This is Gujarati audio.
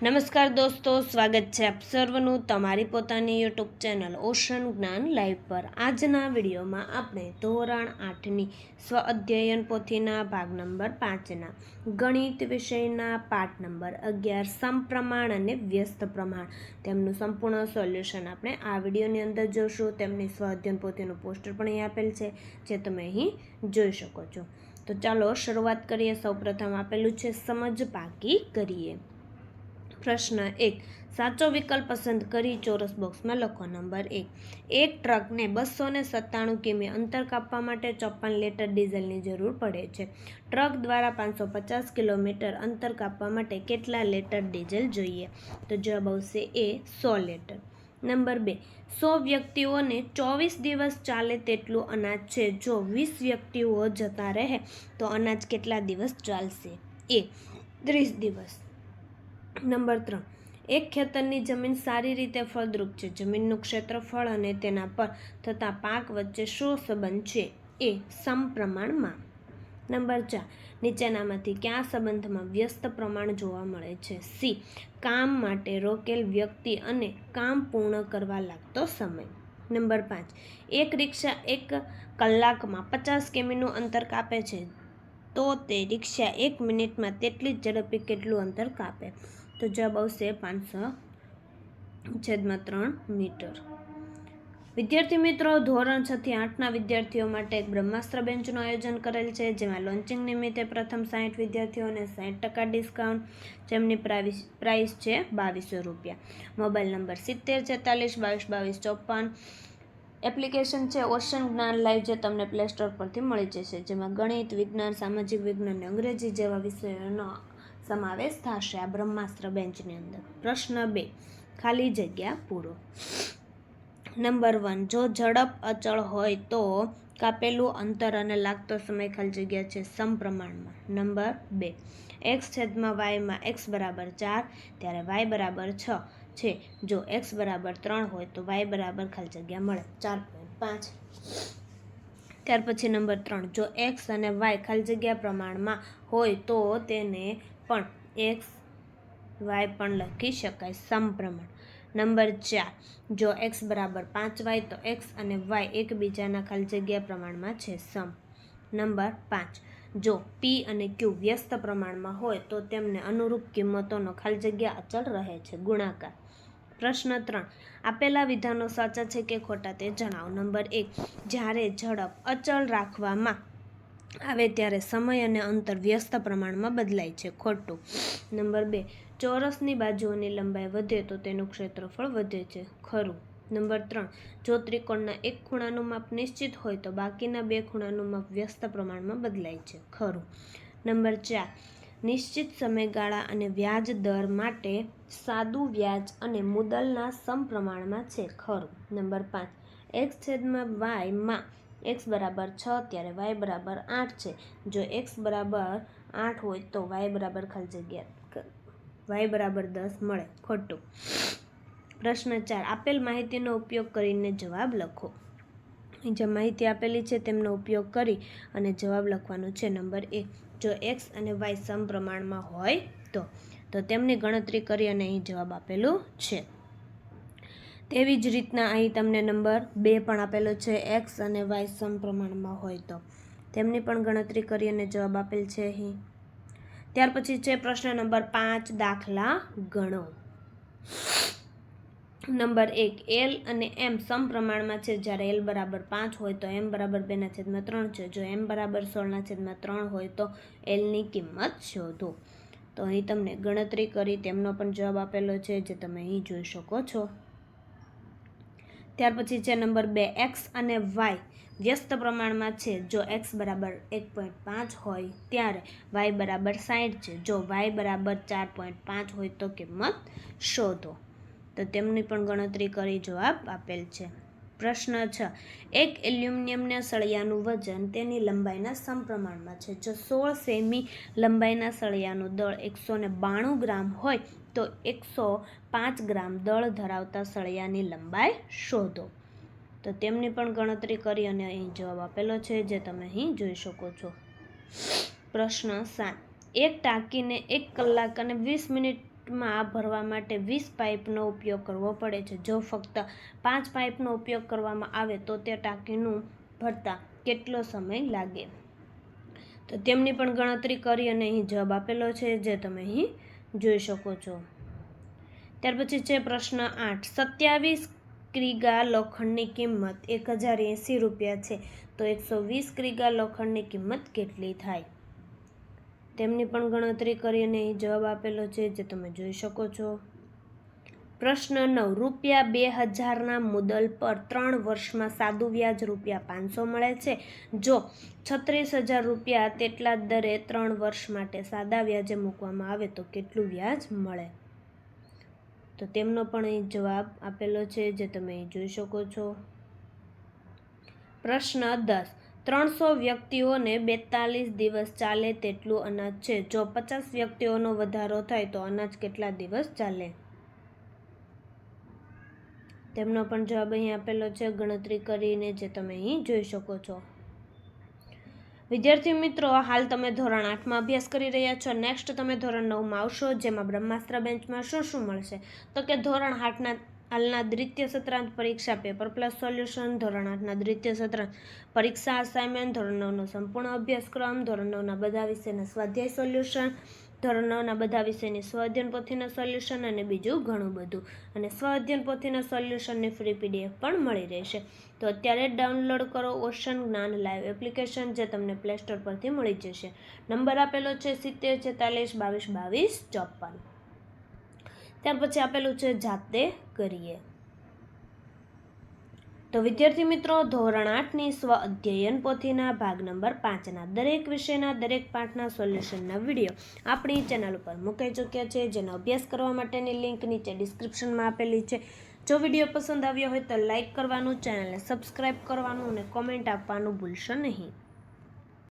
નમસ્કાર દોસ્તો, સ્વાગત છે આપ સર્વનું તમારી પોતાની યુટ્યુબ ચેનલ ઓશન જ્ઞાન લાઈવ પર। આજના વિડીયોમાં આપણે ધોરણ 8ની સ્વ અધ્યયન પોથીના ભાગ નંબર 5ના ગણિત વિષયના પાઠ નંબર 11 સમપ્રમાણ અને વ્યસ્ત પ્રમાણ તેમનું સંપૂર્ણ સોલ્યુશન આપણે આ વિડીયોની અંદર જોશું। તેમની સ્વ અધ્યયન પોથીનું પોસ્ટર પણ અહીં આપેલ છે, જે તમે અહીં જોઈ શકો છો। તો ચાલો શરૂઆત કરીએ। સૌપ્રથમ આપેલું છે સમજ પાકી કરીએ। પ્રશ્ન 1, સાચો વિકલ્પ પસંદ કરી ચોરસ બોક્સમાં લખો। નંબર 1, એક ટ્રકને 297 કિમી અંતર કાપવા માટે 54 લીટર ડીઝલની જરૂર પડે છે। ટ્રક દ્વારા 550 કિલોમીટર અંતર કાપવા માટે કેટલા લીટર ડીઝલ જોઈએ? તો જવાબ આવશે એ 100 લીટર। નંબર 2, 100 વ્યક્તિઓને 24 દિવસ ચાલે તેટલું અનાજ છે। જો 20 વ્યક્તિઓ જતા રહે તો અનાજ કેટલા દિવસ ચાલશે? એ 30 દિવસ। નંબર 3, એક ખેતરની જમીન સારી રીતે ફળદ્રુપ છે। જમીનનું ક્ષેત્રફળ અને તેના પર થતા પાક વચ્ચે શો સંબંધ છે? એ સમપ્રમાણમાં। નંબર 4, નીચેનામાંથી કયા સંબંધમાં વ્યસ્ત પ્રમાણ જોવા મળે છે? સી, કામ માટે રોકેલ વ્યક્તિ અને કામ પૂર્ણ કરવા લાગતો સમય। નંબર 5, એક રિક્ષા 1 કલાકમાં 50 કિમીનું અંતર કાપે છે, તો તે રિક્ષા 1 મિનિટમાં તેટલી જ ઝડપે કેટલું અંતર કાપે? તો જવાબ આવશે 500/3 મીટર। વિદ્યાર્થી મિત્રો, ધોરણ 6 થી 8ના વિદ્યાર્થીઓ માટે એક બ્રહ્માસ્ત્ર બેન્ચનું આયોજન કરેલ છે, જેમાં લોન્ચિંગ નિમિત્તે પ્રથમ 60 વિદ્યાર્થીઓને 60% ડિસ્કાઉન્ટ, જેમની પ્રાઇસ છે 2200 રૂપિયા। Mobile number 7044222254। એપ્લિકેશન છે ઓશન જ્ઞાન લાઈવ, જે તમને પ્લે સ્ટોર પરથી મળી જશે, જેમાં ગણિત, વિજ્ઞાન, સામાજિક વિજ્ઞાન અને અંગ્રેજી જેવા વિષયોનો સમાવેશ થશે આ બ્રહ્માસ્ત્ર બેન્ચની અંદર। પ્રશ્ન 2, ખાલી જગ્યા પૂરો। નંબર 1, જો ઝડપ અચળ હોય તો કાપેલું અંતર અને લાગતો સમય ખાલી જગ્યા છે સમપ્રમાણમાં। નંબર 2, x/y માં x બરાબર 4 ત્યારે y બરાબર 6 છે। જો x બરાબર 3 હોય તો y બરાબર ખાલી જગ્યા મળે 4.5। ત્યાર પછી નંબર 3, જો x અને y ખાલી જગ્યા પ્રમાણમાં હોય તો તેને પણ x y પણ લખી શકાય સમપ્રમાણ। નંબર 4, જો x બરાબર 5y તો x અને y એકબીજાના ખાલી જગ્યા પ્રમાણમાં છે સમ। નંબર 5, જો p અને q વ્યસ્ત પ્રમાણમાં હોય તો તેમને અનુરૂપ કિંમતોનો ખાલી જગ્યા અચળ રહે છે ગુણાકાર। પ્રશ્ન 3, આપેલા વિધાનો સાચા છે કે ખોટા તે જણાવો। નંબર 1, જ્યારે ઝડપ અચળ રાખવામાં આવે ત્યારે સમય અને અંતર વ્યસ્ત પ્રમાણમાં બદલાય છે ખોટું। નંબર 2, ચોરસની બાજુઓની લંબાઈ વધે તો તેનું ક્ષેત્રફળ વધે છે ખરું। નંબર 3, જો ત્રિકોણના એક ખૂણાનું માપ નિશ્ચિત હોય તો બાકીના 2 ખૂણાનું માપ વ્યસ્ત પ્રમાણમાં બદલાય છે ખરું। નંબર 4, નિશ્ચિત સમયગાળા અને વ્યાજ દર માટે સાદું વ્યાજ અને મુદ્દલના સમપ્રમાણમાં છે ખરું। નંબર 5, x/y માં x બરાબર 6 ત્યારે y બરાબર 8 છે। જો x બરાબર 8 હોય તો y બરાબર ખાલી જગ્યા y બરાબર 10 મળે ખોટું। પ્રશ્ન 4, આપેલ માહિતીનો ઉપયોગ કરીને જવાબ લખો। જે માહિતી આપેલી છે તેમનો ઉપયોગ કરી અને જવાબ લખવાનો છે। નંબર 1, જો x અને y સમપ્રમાણમાં હોય તો તેમની ગણતરી કરી અને અહીં જવાબ આપેલું છે। તેવી જ રીતના અહીં તમને નંબર 2 પણ આપેલો છે, x અને y સમપ્રમાણમાં હોય તો તેમની પણ ગણતરી કરી અને જવાબ આપેલ છે અહીં। ત્યાર પછી છે પ્રશ્ન નંબર 5, દાખલા ગણો। નંબર 1, l અને m સમપ્રમાણમાં છે જ્યારે l બરાબર 5 હોય તો m બરાબર 2/3 છે। જો m બરાબર 16/3 હોય તો l ની કિંમત શોધો। તો અહીં તમને ગણતરી કરી તેમનો પણ જવાબ આપેલો છે, જે તમે અહીં જોઈ શકો છો। ત્યાર પછી છે નંબર 2, x અને y વ્યસ્ત પ્રમાણમાં છે। જો x બરાબર 1.5 હોય ત્યારે y બરાબર 60 છે। જો y બરાબર 4.5 હોય તો કિંમત શોધો। તો તેમની પણ ગણતરી કરી જવાબ આપેલ છે। પ્રશ્ન 6, એક એલ્યુમિનિયમના સળિયાનું વજન તેની લંબાઈના સમપ્રમાણમાં છે। જો 16 સેમી લંબાઈના સળિયાનું દળ 192 ગ્રામ હોય તો 105 ગ્રામ દળ ધરાવતા સળિયાની લંબાઈ શોધો। તો તેમની પણ ગણતરી કરી અને અહીં જવાબ આપેલો છે, જે તમે અહીં જોઈ શકો છો। પ્રશ્ન 7, એક ટાંકીને 1 કલાક અને 20 મિનિટ પાઇપમાં ભરવા માટે 20 પાઇપનો ઉપયોગ કરવો પડે છે. જો ફક્ત 5 પાઇપનો ઉપયોગ કરવામાં આવે તો તે ટાંકીનું ભરતા કેટલો સમય લાગે? તો તેમની પણ ગણતરી કરી અને અહીં જવાબ આપેલો છે, જે તમે અહીં જોઈ શકો છો. ત્યાર પછી છે પ્રશ્ન 8. 27 ક્રિગા લોખંડની કિંમત 1080 રૂપિયા છે, તો 120 ક્રિગા લોખંડની કિંમત કેટલી થાય? તેમની પણ ગણતરી કરી અને અહીં જવાબ આપેલો છે, જે તમે જોઈ શકો છો. પ્રશ્ન 9. રૂપિયા 2000ના મુદ્દલ પર 3 વર્ષમાં સાદું વ્યાજ રૂપિયા 500 મળે છે. જો 36,000 રૂપિયા તેટલા દરે 3 વર્ષ માટે સાદા વ્યાજે મૂકવામાં આવે તો કેટલું વ્યાજ મળે? તો તેમનો પણ અહીં જવાબ આપેલો છે, જે તમે અહીં જોઈ શકો છો. પ્રશ્ન 10. 300 વ્યક્તિઓને 42 દિવસ ચાલે તેટલું અનાજ છે. જો 50 વ્યક્તિઓનો વધારો થાય તો અનાજ કેટલા દિવસ ચાલે? તેમનો પણ જવાબ અહીં આપેલો છે, ગણતરી કરીને, જે તમે અહીં જોઈ શકો છો. વિદ્યાર્થી મિત્રો, હાલ તમે ધોરણ 8માં અભ્યાસ કરી રહ્યા છો. નેક્સ્ટ તમે ધોરણ 9માં આવશો, જેમાં બ્રહ્માસ્ત્ર બેન્ચમાં શું મળશે? તો કે ધોરણ 8ના હાલના દ્વિતીય સત્રાંત પરીક્ષા પેપર પ્લસ સોલ્યુશન, ધોરણ 8ના દ્વિતીય સત્રાંત પરીક્ષા અસાઇનમેન્ટ, ધોરણ 9નો સંપૂર્ણ અભ્યાસક્રમ, ધોરણ 9ના બધા વિષયના સ્વાધ્યાય સોલ્યુશન, ધોરણ 9ના બધા વિષયની સ્વ-અધ્યયન પોથીના સોલ્યુશન અને બીજું ઘણું બધું. અને સ્વ-અધ્યયન પોથીના સોલ્યુશનની ફ્રી PDF પણ મળી રહેશે. તો અત્યારે ડાઉનલોડ કરો ઓશન જ્ઞાન લાઈવ એપ્લિકેશન, જે તમને પ્લે સ્ટોર પરથી મળી જશે. નંબર આપેલો છે 70 46 22 22 54. ત્યાર પછી આપેલું છે જાતે કરીએ. તો વિદ્યાર્થી મિત્રો, ધોરણ 8ની સ્વ અધ્યયન પોથીના ભાગ નંબર 5ના દરેક વિષયના દરેક પાઠના સોલ્યુશનના વિડીયો આપણી ચેનલ ઉપર મુકાઈ ચૂક્યા છે, જેનો અભ્યાસ કરવા માટેની લિંક નીચે ડિસ્ક્રિપ્શનમાં આપેલી છે. જો વિડીયો પસંદ આવ્યો હોય તો લાઇક કરવાનું, ચેનલને સબસ્ક્રાઇબ કરવાનું અને કોમેન્ટ આપવાનું ભૂલશો નહીં.